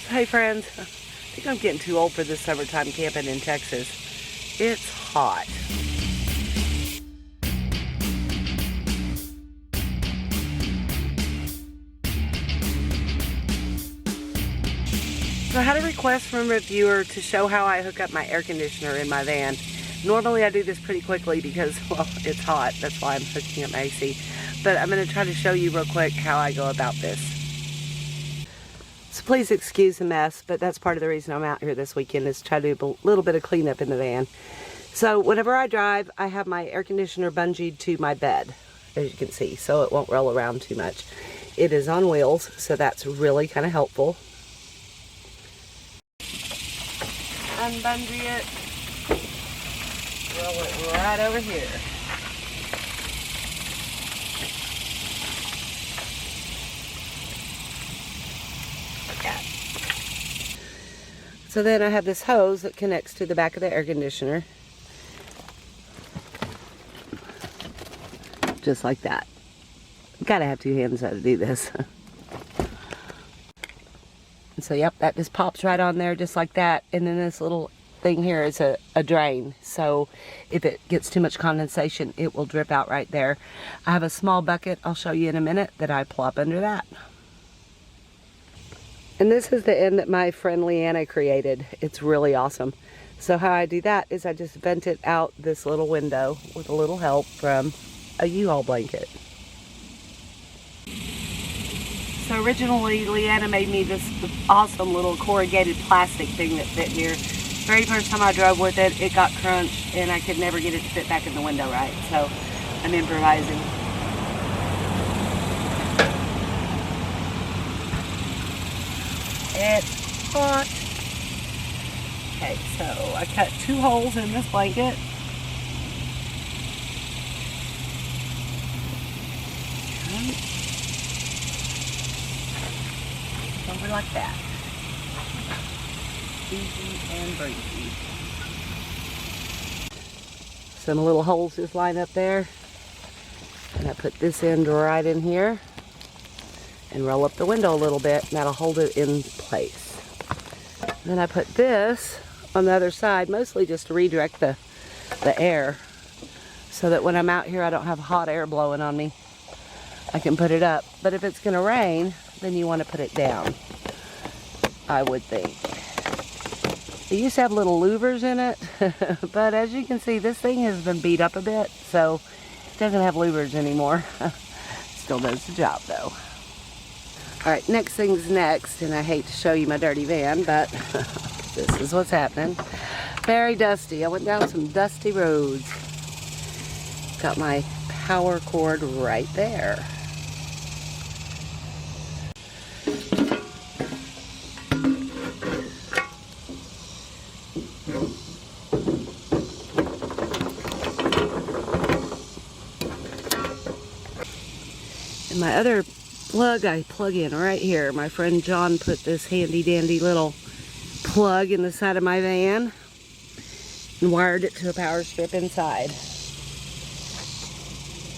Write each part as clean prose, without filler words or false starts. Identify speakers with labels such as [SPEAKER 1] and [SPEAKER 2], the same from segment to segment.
[SPEAKER 1] Hey friends, I think I'm getting too old for this summertime camping in Texas. It's hot. So I had a request from a viewer to show how I hook up my air conditioner in my van. Normally I do this pretty quickly because, well, it's hot. That's why I'm hooking up my AC. But I'm going to try to show you real quick how I go about this. So please excuse the mess, but that's part of the reason I'm out here this weekend is to try to do a little bit of cleanup in the van. So whenever I drive, I have my air conditioner bungeed to my bed, as you can see, so it won't roll around too much. It is on wheels, so that's really kind of helpful. Unbungee it, roll it right over here. Like that. So then I have this hose that connects to the back of the air conditioner. Just like that. Gotta have two hands though to do this. So yep, that just pops right on there just like that. And then this little thing here is a drain. So if it gets too much condensation, it will drip out right there. I have a small bucket, I'll show you in a minute, that I plop under that. And this is the end that my friend Leanna created. It's really awesome. So how I do that is I just vent it out this little window with a little help from a U-Haul blanket. So originally Leanna made me this awesome little corrugated plastic thing that fit here. Very first time I drove with it, it got crunched and I could never get it to fit back in the window right. So I'm improvising. It's hot. Okay, so I cut 2 holes in this blanket. Over like that. Easy and breezy. Some little holes just line up there. And I put this end right in here and roll up the window a little bit, and that'll hold it in place. Then I put this on the other side, mostly just to redirect the air, so that when I'm out here I don't have hot air blowing on me. I can put it up. But if it's going to rain, then you want to put it down, I would think. It used to have little louvers in it, but as you can see, this thing has been beat up a bit, so it doesn't have louvers anymore. Still does the job though. Alright, next thing's next, and I hate to show you my dirty van, but this is what's happening. Very dusty. I went down some dusty roads. Got my power cord right there. And my other plug I plug in right here. My friend John put this handy dandy little plug in the side of my van and wired it to a power strip inside.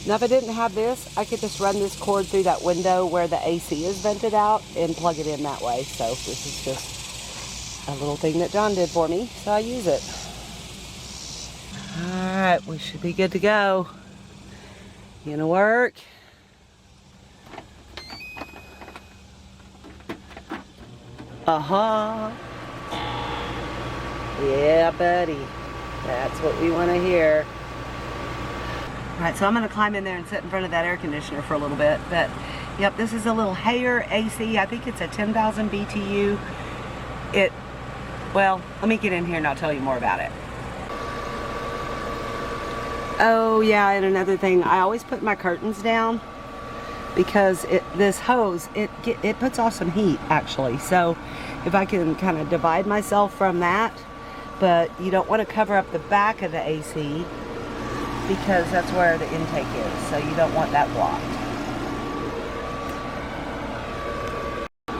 [SPEAKER 1] Now if I didn't have this, I could just run this cord through that window where the AC is vented out and plug it in that way. So this is just a little thing that John did for me, so I use it. Alright, we should be good to go. Gonna work. Yeah, buddy. That's what we want to hear. Alright, so I'm going to climb in there and sit in front of that air conditioner for a little bit. But, yep, this is a little Hayer AC. I think it's a 10,000 BTU. Well, let me get in here and I'll tell you more about it. Oh, yeah, and another thing. I always put my curtains down because this hose, it puts off some heat, actually. So if I can kind of divide myself from that, but you don't want to cover up the back of the AC because that's where the intake is, so you don't want that blocked.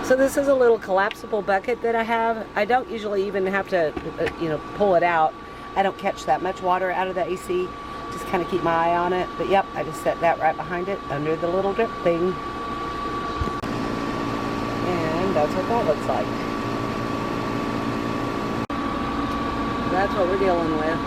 [SPEAKER 1] So this is a little collapsible bucket that I have. I don't usually even have to, pull it out. I don't catch that much water out of the AC. Just kind of keep my eye on it. But yep, I just set that right behind it under the little drip thing. And that's what that looks like. that's what we're dealing with.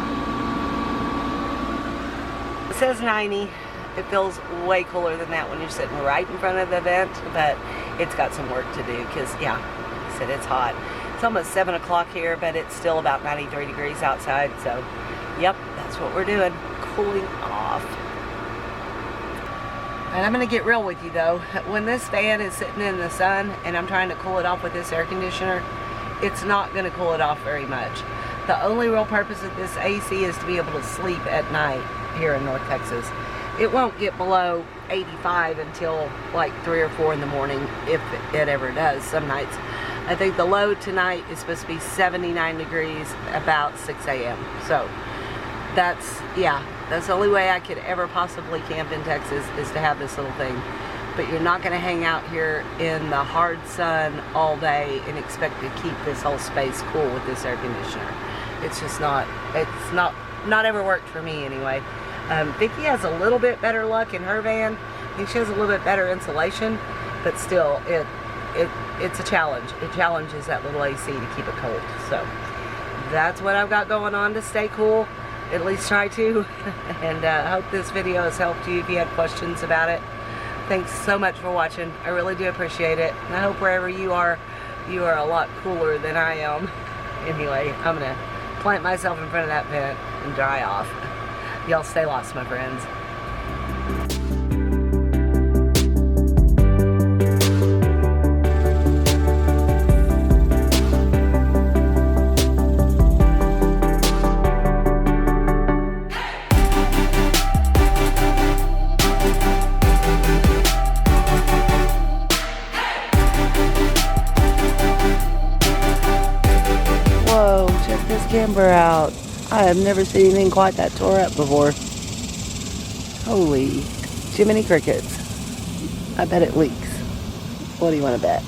[SPEAKER 1] It says 90. It feels way cooler than that when you're sitting right in front of the vent, but it's got some work to do because, yeah, like I said, it's hot. It's almost 7 o'clock here, but it's still about 93 degrees outside, so, yep, that's what we're doing, cooling off. And I'm going to get real with you, though. When this fan is sitting in the sun and I'm trying to cool it off with this air conditioner, it's not going to cool it off very much. The only real purpose of this AC is to be able to sleep at night here in North Texas. It won't get below 85 until like 3 or 4 in the morning, if it ever does some nights. I think the low tonight is supposed to be 79 degrees about 6 a.m. So that's, yeah, that's the only way I could ever possibly camp in Texas is to have this little thing. But you're not going to hang out here in the hard sun all day and expect to keep this whole space cool with this air conditioner. It's just not, it's not ever worked for me anyway. Vicki has a little bit better luck in her van. I think she has a little bit better insulation, but still, it's a challenge. It challenges that little AC to keep it cold. So that's what I've got going on to stay cool. At least try to. And I hope this video has helped you if you had questions about it. Thanks so much for watching. I really do appreciate it. And I hope wherever you are a lot cooler than I am. Anyway, I'm going to plant myself in front of that vent and dry off. Y'all stay lost, my friends. Whoa, check this camper out. I have never seen anything quite that tore up before. Holy Jiminy Crickets. I bet it leaks. What do you want to bet?